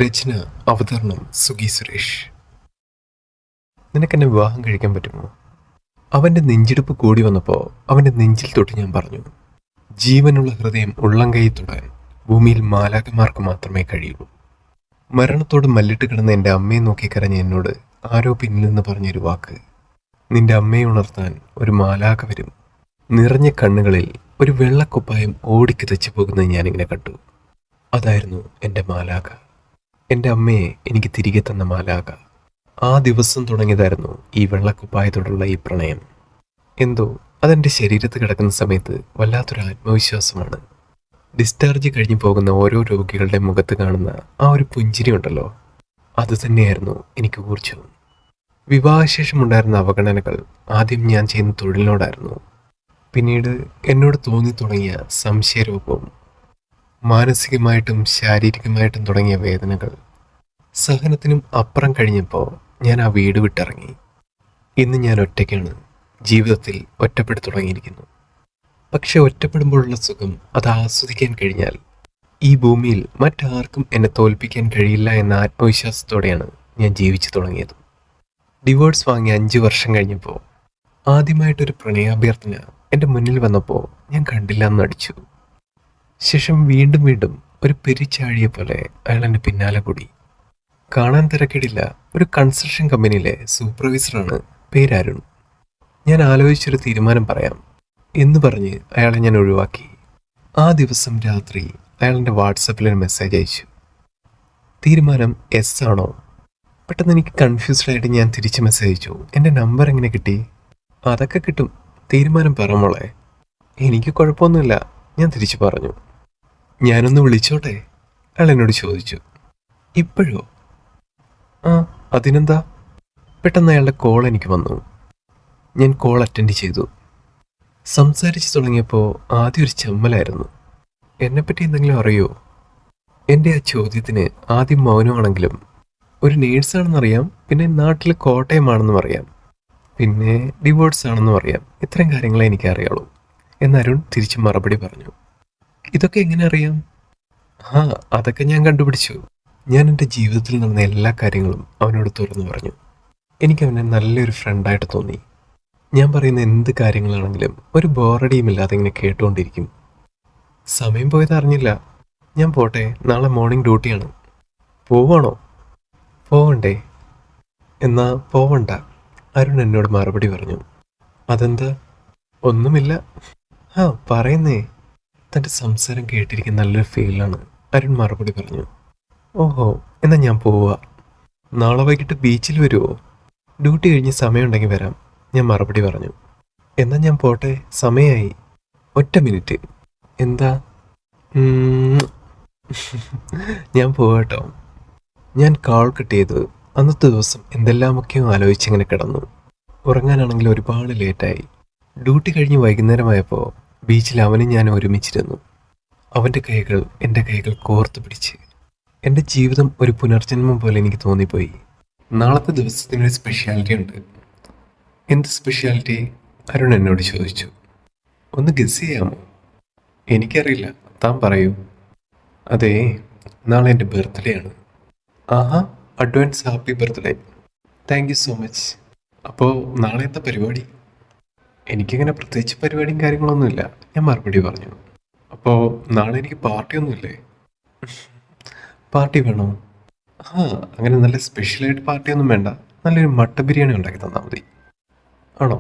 രചന, അവതരണം സുഗി സുരേഷ്. നിനക്കെന്നെ വിവാഹം കഴിക്കാൻ പറ്റുമോ? അവൻ്റെ നെഞ്ചിടിപ്പ് കൂടി വന്നപ്പോൾ അവൻ്റെ നെഞ്ചിൽ തൊട്ട് ഞാൻ പറഞ്ഞു, ജീവനുള്ള ഹൃദയം ഉള്ളം കൈ തൊടാൻ ഭൂമിയിൽ മാലാഖമാർക്ക് മാത്രമേ കഴിയൂ. മരണത്തോട് മല്ലിട്ട് കിടന്ന എൻ്റെ അമ്മയെ നോക്കി കരഞ്ഞ എന്നോട് ആരോ പിന്നിൽ നിന്ന് പറഞ്ഞൊരു വാക്ക്, നിന്റെ അമ്മയെ ഉണർത്താൻ ഒരു മാലാഖ വരും. നിറഞ്ഞ കണ്ണുകളിൽ ഒരു വെള്ളക്കുപ്പായം ഓടിക്കിതച്ചു പോകുന്നത് ഞാനിങ്ങനെ കണ്ടു. അതായിരുന്നു എൻ്റെ മാലാഖ, എൻ്റെ അമ്മയെ എനിക്ക് തിരികെ തന്ന മാലാഖ. ആ ദിവസം തുടങ്ങിയതായിരുന്നു ഈ വെള്ളക്കുപ്പായത്തോടുള്ള ഈ പ്രണയം. എന്തോ അതെൻ്റെ ശരീരത്ത് കിടക്കുന്ന സമയത്ത് വല്ലാത്തൊരു ആത്മവിശ്വാസമാണ്. ഡിസ്ചാർജ് കഴിഞ്ഞു പോകുന്ന ഓരോ രോഗികളുടെ മുഖത്ത് കാണുന്ന ആ ഒരു പുഞ്ചിരി ഉണ്ടല്ലോ, അത് തന്നെയായിരുന്നു എനിക്ക് ഊർജ്ജവും. വിവാഹശേഷം ഉണ്ടായിരുന്ന അവഗണനകൾ ആദ്യം ഞാൻ ചെയ്യുന്ന തൊഴിലിനോടായിരുന്നു. പിന്നീട് എന്നോട് തോന്നി തുടങ്ങിയ സംശയരൂപവും, മാനസികമായിട്ടും ശാരീരികമായിട്ടും തുടങ്ങിയ വേദനകൾ, സഹനത്തിനും അപ്പുറം കഴിഞ്ഞപ്പോൾ ഞാൻ ആ വീട് വിട്ടിറങ്ങി. ഇന്ന് ഞാൻ ഒറ്റയ്ക്കാണ്, ജീവിതത്തിൽ ഒറ്റപ്പെട്ടു തുടങ്ങിയിരിക്കുന്നു. പക്ഷെ ഒറ്റപ്പെടുമ്പോഴുള്ള സുഖം അത് ആസ്വദിക്കാൻ കഴിഞ്ഞാൽ ഈ ഭൂമിയിൽ മറ്റാർക്കും എന്നെ തോൽപ്പിക്കാൻ കഴിയില്ല എന്ന ആത്മവിശ്വാസത്തോടെയാണ് ഞാൻ ജീവിച്ചു തുടങ്ങിയത്. ഡിവോഴ്സ് വാങ്ങി 5 വർഷം കഴിഞ്ഞപ്പോൾ ആദ്യമായിട്ടൊരു പ്രണയാഭ്യർത്ഥന എൻ്റെ മുന്നിൽ വന്നപ്പോൾ ഞാൻ കണ്ടില്ല എന്ന് നടിച്ചു. ശേഷം വീണ്ടും വീണ്ടും ഒരു പെരിച്ചാഴിയെ പോലെ അയാൾ എൻ്റെ പിന്നാലെ കൂടി. കാണാൻ തിരക്കിടില്ല, ഒരു കൺസ്ട്രക്ഷൻ കമ്പനിയിലെ സൂപ്പർവൈസറാണ്, പേരരുൺ. ഞാൻ ആലോചിച്ചൊരു തീരുമാനം പറയാം എന്ന് പറഞ്ഞ് അയാളെ ഞാൻ ഒഴിവാക്കി. ആ ദിവസം രാത്രി അയാൾ എൻ്റെ വാട്സപ്പിൽ ഒരു മെസ്സേജ് അയച്ചു. തീരുമാനം എസ് ആണോ? പെട്ടെന്ന് എനിക്ക് കൺഫ്യൂസ്ഡ് ആയിട്ട് ഞാൻ തിരിച്ച് മെസ്സേജ് അയച്ചു, എൻ്റെ നമ്പർ എങ്ങനെ കിട്ടി? അതൊക്കെ കിട്ടും, തീരുമാനം പറ മോളെ. എനിക്ക് കുഴപ്പമൊന്നുമില്ല, ഞാൻ തിരിച്ചു പറഞ്ഞു. ഞാനൊന്ന് വിളിച്ചോട്ടെ? അയാൾ എന്നോട് ചോദിച്ചു. ഇപ്പോഴോ? ആ, അതിനെന്താ? പെട്ടെന്ന് അയാളുടെ കോൾ എനിക്ക് വന്നു. ഞാൻ കോൾ അറ്റൻഡ് ചെയ്തു. സംസാരിച്ചു തുടങ്ങിയപ്പോൾ ആദ്യം ഒരു ചമ്മലായിരുന്നു. എന്നെപ്പറ്റി എന്തെങ്കിലും അറിയോ? എൻ്റെ ആ ചോദ്യത്തിന് ആദ്യം മൗനമാണെങ്കിലും ഒരു നേഴ്സാണെന്നറിയാം, പിന്നെ നാട്ടിൽ കോട്ടയമാണെന്നും അറിയാം, പിന്നെ ഡിവോഴ്സ് ആണെന്നും അറിയാം. ഇത്രയും കാര്യങ്ങളെ എനിക്ക് അറിയാളൂ എന്ന് അരുൺ തിരിച്ച് മറുപടി പറഞ്ഞു. ഇതൊക്കെ എങ്ങനെ അറിയാം? ആ, അതൊക്കെ ഞാൻ കണ്ടുപിടിച്ചു. ഞാൻ എൻ്റെ ജീവിതത്തിൽ നടന്ന എല്ലാ കാര്യങ്ങളും അവനോട് തുറന്നു പറഞ്ഞു. എനിക്ക് അവനെ നല്ലൊരു ഫ്രണ്ടായിട്ട് തോന്നി. ഞാൻ പറയുന്ന എന്ത് കാര്യങ്ങളാണെങ്കിലും ഒരു ബോറടിയുമില്ലാതെ ഇങ്ങനെ കേട്ടുകൊണ്ടിരിക്കും. സമയം പോയത് അറിഞ്ഞില്ല. ഞാൻ പോട്ടെ, നാളെ മോർണിംഗ് ഡ്യൂട്ടിയാണ്. പോവാണോ? പോവണ്ടേ? എന്നാ പോവണ്ട, അരുൺ എന്നോട് മറുപടി പറഞ്ഞു. അതെന്താ? ഒന്നുമില്ല. ആ, പറയുന്നേ. തൻ്റെ സംസാരം കേട്ടിരിക്കുന്ന നല്ലൊരു ഫീലാണ്, അരുൺ മറുപടി പറഞ്ഞു. ഓഹോ, എന്നാ ഞാൻ പോവാ. നാളെ വൈകിട്ട് ബീച്ചിൽ വരുമോ? ഡ്യൂട്ടി കഴിഞ്ഞ് സമയമുണ്ടെങ്കിൽ വരാം, ഞാൻ മറുപടി പറഞ്ഞു. എന്നാ ഞാൻ പോട്ടെ, സമയമായി. ഒറ്റ മിനിറ്റ്. എന്താ? ഞാൻ പോവാട്ടോ. ഞാൻ കാൾ കട്ട് ചെയ്ത് അന്നത്തെ ദിവസം എന്തെല്ലാമൊക്കെയോ ആലോചിച്ചിങ്ങനെ കിടന്നു. ഉറങ്ങാനാണെങ്കിൽ ഒരുപാട് ലേറ്റായി. ഡ്യൂട്ടി കഴിഞ്ഞ് വൈകുന്നേരമായപ്പോൾ ബീച്ചിൽ അവനും ഞാൻ ഒരുമിച്ചിരുന്നു. അവൻ്റെ കൈകൾ എൻ്റെ കൈകൾ കോർത്ത് പിടിച്ച്. എൻ്റെ ജീവിതം ഒരു പുനർജന്മം പോലെ എനിക്ക് തോന്നിപ്പോയി. നാളത്തെ ദിവസത്തിനൊരു സ്പെഷ്യാലിറ്റി ഉണ്ട്. എന്ത് സ്പെഷ്യാലിറ്റി? അരുൺ എന്നോട് ചോദിച്ചു. ഒന്ന് ഗസ് ചെയ്യാമോ? എനിക്കറിയില്ല, താൻ പറയൂ. അതെ, നാളെ എൻ്റെ ബർത്ത്ഡേ ആണ്. ആഹാ, advance happy birthday. Thank you so much. അപ്പോൾ നാളെ എന്താ പരിപാടി? എനിക്കങ്ങനെ പ്രത്യേകിച്ച് പരിപാടിയും കാര്യങ്ങളൊന്നുമില്ല, ഞാൻ മറുപടി പറഞ്ഞു. അപ്പോൾ നാളെ എനിക്ക് പാർട്ടിയൊന്നുമില്ലേ? പാർട്ടി വേണോ? ആ, അങ്ങനെ നല്ല സ്പെഷ്യലായിട്ട് പാർട്ടിയൊന്നും വേണ്ട, നല്ലൊരു മട്ട ബിരിയാണി ഉണ്ടാക്കി തന്നാൽ മതി. ആണോ?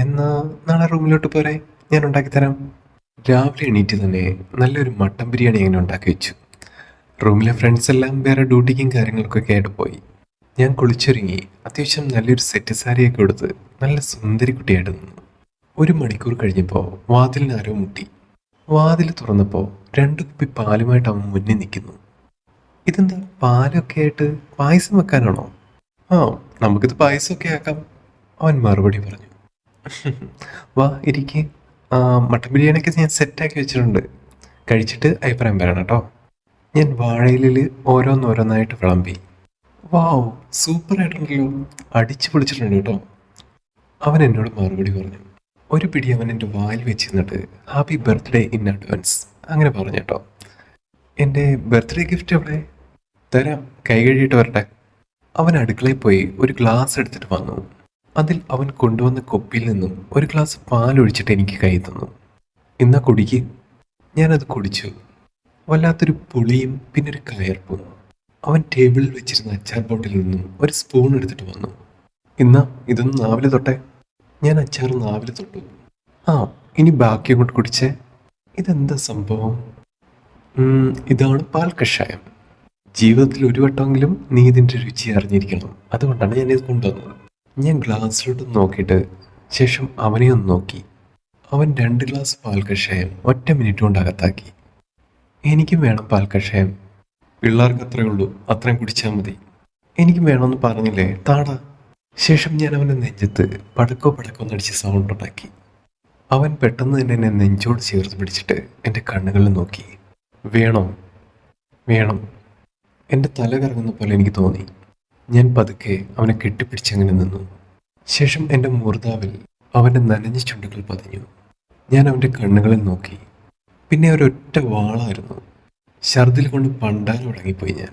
എന്നാ നാളെ റൂമിലോട്ട് പോരെ, ഞാൻ ഉണ്ടാക്കിത്തരാം. രാവിലെ എണീറ്റ് തന്നെ നല്ലൊരു മട്ടൻ ബിരിയാണി അങ്ങനെ ഉണ്ടാക്കി വെച്ചു. റൂമിലെ ഫ്രണ്ട്സ് എല്ലാം വേറെ ഡ്യൂട്ടിക്കും കാര്യങ്ങൾക്കൊക്കെ ആയിട്ട് പോയി. ഞാൻ കുളിച്ചൊരുങ്ങി അത്യാവശ്യം നല്ലൊരു സെറ്റ് സാരിയൊക്കെ എടുത്ത് നല്ല സുന്ദരി കുട്ടിയായിട്ട് നിന്നു. 1 മണിക്കൂർ കഴിഞ്ഞപ്പോൾ വാതിലിന് ആരോ മുട്ടി. വാതിൽ തുറന്നപ്പോൾ 2 കുപ്പി പാലുമായിട്ട് അവൻ മുന്നിൽ നിൽക്കുന്നു. ഇതെന്താ പാലൊക്കെ ആയിട്ട്? പായസം വെക്കാനാണോ? ആ, നമുക്കിത് പായസമൊക്കെ ആക്കാം, അവൻ മറുപടി പറഞ്ഞു. വാ ഇരിക്കേ. മട്ടൻ ബിരിയാണിയൊക്കെ ഞാൻ സെറ്റാക്കി വെച്ചിട്ടുണ്ട്, കഴിച്ചിട്ട് അഭിപ്രായം പറയണം കേട്ടോ. ഞാൻ വാഴയിലിൽ ഓരോന്നോരോന്നായിട്ട് വിളമ്പി. വാവ്, സൂപ്പറായിട്ടുണ്ടല്ലോ, അടിച്ചു പൊളിച്ചിട്ടുണ്ട് കേട്ടോ, അവൻ എന്നോട് മറുപടി പറഞ്ഞു. ഒരു പിടി അവൻ എൻ്റെ വായിൽ വെച്ചിരുന്നിട്ട് ഹാപ്പി ബർത്ത്ഡേ ഇൻ അഡ്വാൻസ് അങ്ങനെ പറഞ്ഞു കേട്ടോ. എൻ്റെ ബർത്ത്ഡേ ഗിഫ്റ്റ് എവിടെ? തരാം, കൈ കഴുകിയിട്ട് വരട്ടെ. അവൻ അടുക്കളയിൽ പോയി ഒരു ഗ്ലാസ് എടുത്തിട്ട് വന്നു. അതിൽ അവൻ കൊണ്ടുവന്ന കുപ്പിയിൽ നിന്നും ഒരു ഗ്ലാസ് പാലൊഴിച്ചിട്ട് എനിക്ക് കൈ തന്നു. ഇന്നാ കുടിക്ക്. ഞാനത് കുടിച്ചു. വല്ലാത്തൊരു പുളിയും പിന്നെ ഒരു കയർപ്പും. അവൻ ടേബിളിൽ വെച്ചിരുന്ന അച്ചാർ ബോട്ടിൽ നിന്നും ഒരു സ്പൂൺ എടുത്തിട്ട് വന്നു. ഇന്നാ ഇതൊന്ന് നാവില് തൊട്ടെ. ഞാൻ അച്ചാർ നാവില് തൊട്ടു. ആ, ഇനി ബാക്കി അങ്ങോട്ട് കുടിച്ചേ. ഇതെന്താ സംഭവം? ഇതാണ് പാൽ കഷായം. ജീവിതത്തിൽ ഒരു വട്ടമെങ്കിലും നീ ഇതിൻ്റെ രുചി അറിഞ്ഞിരിക്കണം. അതുകൊണ്ടാണ് ഞാൻ ഇത് കൊണ്ടുവന്നത്. ഞാൻ ഗ്ലാസ്സിലോട്ട് നോക്കിയിട്ട് ശേഷം അവനെ ഒന്ന് നോക്കി. അവൻ 2 ഗ്ലാസ് പാൽ കഷായം ഒറ്റ മിനിറ്റ് കൊണ്ട് അകത്താക്കി. എനിക്കും വേണം പാൽ കഷായം. പിള്ളേർക്ക് അത്രേ ഉള്ളൂ, അത്രയും കുടിച്ചാൽ മതി. എനിക്കും വേണമെന്ന് പറഞ്ഞില്ലേ, താടാ. ശേഷം ഞാൻ അവൻ്റെ നെഞ്ചത്ത് പടക്കോ പടക്കോ എന്നടിച്ച് സൗണ്ട് ഉണ്ടാക്കി. അവൻ പെട്ടെന്ന് തന്നെ എന്നെ നെഞ്ചോട് ചേർത്ത് പിടിച്ചിട്ട് എൻ്റെ കണ്ണുകളിൽ നോക്കി. വേണോ? വേണം. എൻ്റെ തല കറങ്ങുന്ന പോലെ എനിക്ക് തോന്നി. ഞാൻ പതുക്കെ അവനെ കെട്ടിപ്പിടിച്ചങ്ങനെ നിന്നു. ശേഷം എൻ്റെ മൂർധാവിൽ അവൻ്റെ നനഞ്ഞ ചുണ്ടുകൾ പതിഞ്ഞു. ഞാൻ അവൻ്റെ കണ്ണുകളിൽ നോക്കി. പിന്നെ ഒരൊറ്റ വാളായിരുന്നു. ഛർദിൽ കൊണ്ട് പണ്ടാരം ഉടങ്ങിപ്പോയി ഞാൻ.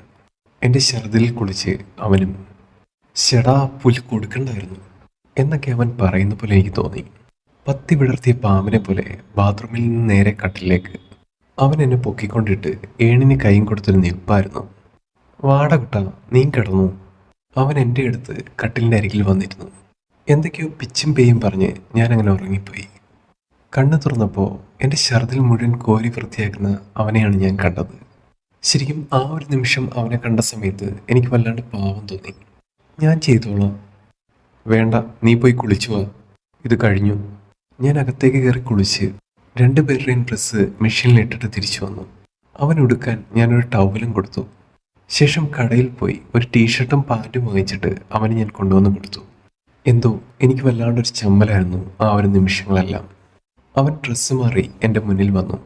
എൻ്റെ ഛർദിൽ കുളിച്ച് അവനും "ശെടാ, പുല്ല് കൊടുക്കണ്ടായിരുന്നു" എന്നൊക്കെ അവൻ പറയുന്ന പോലെ എനിക്ക് തോന്നി. പത്തി വിടർത്തിയ പാമ്പിനെ പോലെ ബാത്റൂമിൽ നിന്ന് നേരെ കട്ടിലേക്ക് അവൻ എന്നെ പൊക്കിക്കൊണ്ടിട്ട് ഏണിന് കൈയും കൊടുത്തൊരു നിൽപ്പായിരുന്നു. "വാട കുട്ടാ, നീ കിടന്നു." അവൻ എൻ്റെ അടുത്ത് കട്ടിലിൻ്റെ അരികിൽ വന്നിരുന്നു. എന്തൊക്കെയോ പിച്ചും പേയും പറഞ്ഞ് ഞാനങ്ങനെ ഉറങ്ങിപ്പോയി. കണ്ണു തുറന്നപ്പോൾ എൻ്റെ ഛർദിൽ മുഴുവൻ കോരി വൃത്തിയാക്കുന്ന അവനെയാണ് ഞാൻ കണ്ടത്. ശരിക്കും ആ ഒരു നിമിഷം അവനെ കണ്ട സമയത്ത് എനിക്ക് വല്ലാണ്ട് പാവം തോന്നി. "ഞാൻ ചെയ്തോളാം." "വേണ്ട, നീ പോയി കുളിച്ചു വാ, ഇത് കഴിഞ്ഞു." ഞാൻ അകത്തേക്ക് കയറി കുളിച്ച് 2 പേരുടെയും ഡ്രസ്സ് മെഷീനിലിട്ടിട്ട് തിരിച്ചു വന്നു. അവൻ ഉടുക്കാൻ ഞാനൊരു ടവലും കൊടുത്തു. ശേഷം കടയിൽ പോയി ഒരു ടീഷർട്ടും പാൻറ്റും വാങ്ങിച്ചിട്ട് അവന് ഞാൻ കൊണ്ടുവന്ന് കൊടുത്തു. എന്തോ എനിക്ക് വല്ലാണ്ടൊരു ചമ്മലായിരുന്നു ആ ഒരു നിമിഷങ്ങളെല്ലാം. അവൻ ഡ്രസ്സ് മാറി എൻ്റെ മുന്നിൽ വന്നു.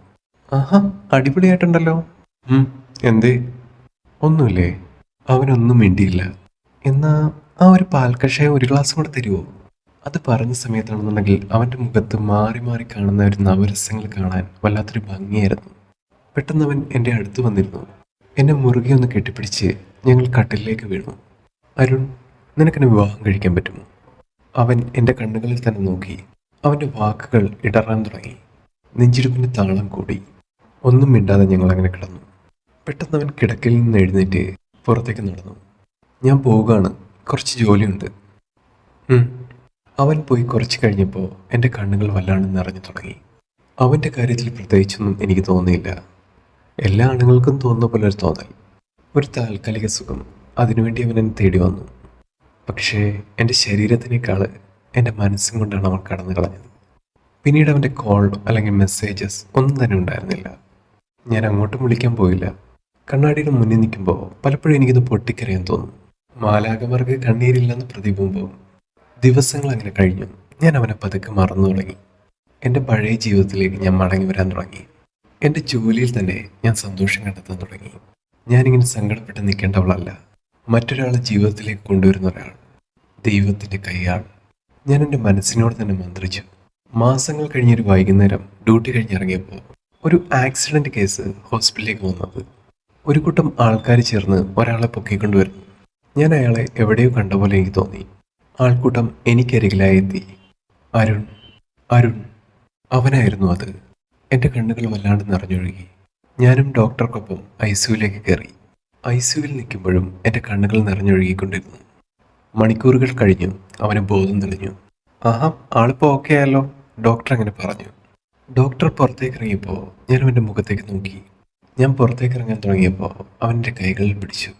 "ആഹാ, അടിപൊളിയായിട്ടുണ്ടല്ലോ." എന്തേ?" "ഒന്നുമില്ലേ." അവനൊന്നും മിണ്ടിയില്ല. "എന്നാ ആ ഒരു പാൽ കഷായം ഒരു ഗ്ലാസ് കൂടെ തരുമോ?" അത് പറഞ്ഞ സമയത്താണെന്നുണ്ടെങ്കിൽ അവൻ്റെ മുഖത്ത് മാറി മാറി കാണുന്ന ഒരു നവരസങ്ങൾ കാണാൻ വല്ലാത്തൊരു ഭംഗിയായിരുന്നു. പെട്ടെന്ന് അവൻ എൻ്റെ അടുത്ത് വന്നിരുന്നു. എന്നെ മുറുകെ ഒന്ന് കെട്ടിപ്പിടിച്ച് ഞങ്ങൾ കട്ടിലേക്ക് വീണു. "അരുൺ, നിനക്കെന്നെ വിവാഹം കഴിക്കാൻ പറ്റുമോ?" അവൻ എൻ്റെ കണ്ണുകളിൽ തന്നെ നോക്കി. അവൻ്റെ വാക്കുകൾ ഇടറാൻ തുടങ്ങി. നെഞ്ചിടിപ്പിൻ്റെ താളം കൂടി. ഒന്നും മിണ്ടാതെ ഞങ്ങൾ അങ്ങനെ കിടന്നു. പെട്ടെന്ന് അവൻ കിടക്കയിൽ നിന്ന് എഴുന്നേറ്റ് പുറത്തേക്ക് നടന്നു. "ഞാൻ പോവുകയാണ്, കുറച്ച് ജോലിയുണ്ട്." അവൻ പോയി കുറച്ച് കഴിഞ്ഞപ്പോൾ എൻ്റെ കണ്ണുകൾ വല്ലാണ്ട് നിറഞ്ഞു തുടങ്ങി. അവൻ്റെ കാര്യത്തിൽ പ്രത്യേകിച്ചൊന്നും എനിക്ക് തോന്നിയില്ല. എല്ലാ ആണുങ്ങൾക്കും തോന്നുന്ന പോലെ ഒരു തോന്നൽ, ഒരു താൽക്കാലിക സുഖം. അതിനുവേണ്ടി അവൻ എന്നെ തേടി വന്നു. പക്ഷേ എൻ്റെ ശരീരത്തിനേക്കാൾ എൻ്റെ മനസ്സും കൊണ്ടാണ് അവൻ കടന്നു കളഞ്ഞത്. പിന്നീട് അവൻ്റെ കോൾ അല്ലെങ്കിൽ മെസ്സേജസ് ഒന്നും തന്നെ ഉണ്ടായിരുന്നില്ല. ഞാൻ അങ്ങോട്ടും വിളിക്കാൻ പോയില്ല. കണ്ണാടിയുടെ മുന്നിൽ നിൽക്കുമ്പോൾ പലപ്പോഴും എനിക്കിത് പൊട്ടിക്കരയാൻ തോന്നും. മാലാഖമാർക്ക് കണ്ണീരില്ലെന്ന് പ്രതിബിംബവും. ദിവസങ്ങൾ അങ്ങനെ കഴിഞ്ഞു. ഞാൻ അവനെ പതുക്കെ മറന്നു തുടങ്ങി. എൻ്റെ പഴയ ജീവിതത്തിലേക്ക് ഞാൻ മടങ്ങി വരാൻ തുടങ്ങി. എൻ്റെ ജോലിയിൽ തന്നെ ഞാൻ സന്തോഷം കണ്ടെത്താൻ തുടങ്ങി. ഞാനിങ്ങനെ സങ്കടപ്പെട്ട് നിൽക്കേണ്ടവളല്ല, മറ്റൊരാളെ ജീവിതത്തിലേക്ക് കൊണ്ടുവരുന്ന ഒരാൾ, ദൈവത്തിൻ്റെ കൈയാൾ. ഞാൻ എൻ്റെ മനസ്സിനോട് തന്നെ മന്ത്രിച്ചു. മാസങ്ങൾ കഴിഞ്ഞൊരു വൈകുന്നേരം ഡ്യൂട്ടി കഴിഞ്ഞിറങ്ങിയപ്പോൾ ഒരു ആക്സിഡൻറ്റ് കേസ് ഹോസ്പിറ്റലിലേക്ക് വന്നത്. ഒരു കൂട്ടം ആൾക്കാർ ചേർന്ന് ഒരാളെ പൊക്കിക്കൊണ്ടുവരുന്നു. ഞാൻ അയാളെ എവിടെയോ കണ്ട പോലെ എനിക്ക് തോന്നി. ആൾക്കൂട്ടം എനിക്കരികിലായി എത്തി. "അരുൺ, അരുൺ." അവനായിരുന്നു അത്. എൻ്റെ കണ്ണുകൾ വല്ലാണ്ട് നിറഞ്ഞൊഴുകി. ഞാനും ഡോക്ടർക്കൊപ്പം ICUവിലേക്ക് കയറി. ICUവിൽ നിൽക്കുമ്പോഴും എൻ്റെ കണ്ണുകൾ നിറഞ്ഞൊഴുകിക്കൊണ്ടിരുന്നു. മണിക്കൂറുകൾ കഴിഞ്ഞു. അവന് ബോധം തെളിഞ്ഞു. "ആഹാ, ആളിപ്പോൾ ഓക്കെ ആയല്ലോ," ഡോക്ടർ അങ്ങനെ പറഞ്ഞു. ഡോക്ടർ പുറത്തേക്ക് ഇറങ്ങിയപ്പോൾ ഞാൻ അവൻ്റെ മുഖത്തേക്ക് നോക്കി. ഞാൻ പുറത്തേക്ക് ഇറങ്ങാൻ തുടങ്ങിയപ്പോൾ അവൻ്റെ കൈകളിൽ പിടിച്ചു.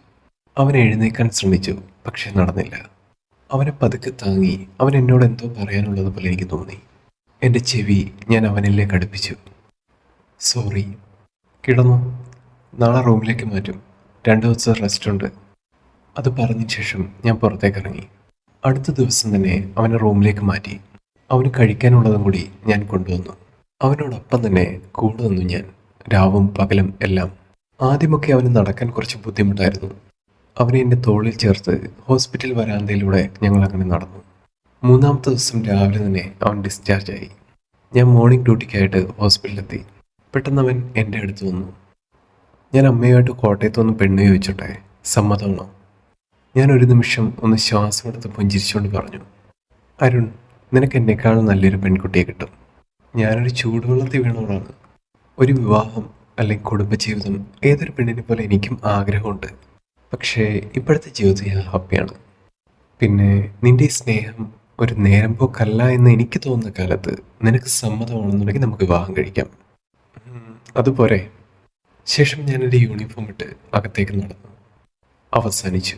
അവൻ എഴുന്നേൽക്കാൻ ശ്രമിച്ചു, പക്ഷെ നടന്നില്ല. അവനെ പതുക്കെ താങ്ങി. അവൻ എന്നോട് എന്തോ പറയാനുള്ളത് പോലെ എനിക്ക് തോന്നി. എൻ്റെ ചെവി ഞാൻ അവനിലേക്ക് അടുപ്പിച്ചു. "സോറി." "കിടന്നു, നാളെ റൂമിലേക്ക് മാറ്റും. 2 ദിവസം റെസ്റ്റ് ഉണ്ട്." അത് പറഞ്ഞ ശേഷം ഞാൻ പുറത്തേക്ക് ഇറങ്ങി. അടുത്ത ദിവസം തന്നെ അവനെ റൂമിലേക്ക് മാറ്റി. അവന് കഴിക്കാനുള്ളതും കൂടി ഞാൻ കൊണ്ടുവന്നു. അവനോടൊപ്പം തന്നെ കൂടെ നിന്നു ഞാൻ, രാവും പകലും എല്ലാം. ആദ്യമൊക്കെ അവന് നടക്കാൻ കുറച്ച് ബുദ്ധിമുട്ടായിരുന്നു. അവനെ എൻ്റെ തോളിൽ ചേർത്ത് ഹോസ്പിറ്റൽ വരാന്തയിലൂടെ ഞങ്ങൾ അങ്ങനെ നടന്നു. 3-ാമത്തെ ദിവസം രാവിലെ തന്നെ അവൻ ഡിസ്ചാർജായി. ഞാൻ മോർണിംഗ് ഡ്യൂട്ടിക്കായിട്ട് ഹോസ്പിറ്റലിലെത്തി. പെട്ടെന്ന് അവൻ എൻ്റെ അടുത്ത് വന്നു. "ഞാൻ അമ്മയുമായിട്ട് കോട്ടയത്ത് വന്ന് പെണ്ണ് ചോദിച്ചോട്ടെ?" സമ്മതമാണോ? ഞാൻ ഒരു നിമിഷം ഒന്ന് ശ്വാസമെടുത്ത് പുഞ്ചിരിച്ചുകൊണ്ട് പറഞ്ഞു. അരുൺ, നിനക്ക് എന്നെക്കാളും നല്ലൊരു പെൺകുട്ടിയെ കിട്ടും. ഞാനൊരു ചൂടുവെള്ളത്തിൽ വീണവളാണ്. ഒരു വിവാഹം അല്ലെങ്കിൽ കുടുംബജീവിതം ഏതൊരു പെണ്ണിനെ പോലെ എനിക്കും ആഗ്രഹമുണ്ട്. പക്ഷേ ഇപ്പോഴത്തെ ജീവിതത്തിൽ ഞാൻ ഹാപ്പിയാണ്. പിന്നെ നിന്റെ ഈ സ്നേഹം ഒരു നേരം പോക്കല്ല എന്ന് എനിക്ക് തോന്നുന്ന കാലത്ത് നിനക്ക് സമ്മതമാണെന്നുണ്ടെങ്കിൽ നമുക്ക് വിവാഹം കഴിക്കാം. അതുപോരെ? ശേഷം ഞാൻ എൻ്റെ യൂണിഫോം ഇട്ട് അകത്തേക്ക് നടന്നു. അവസാനിച്ചു.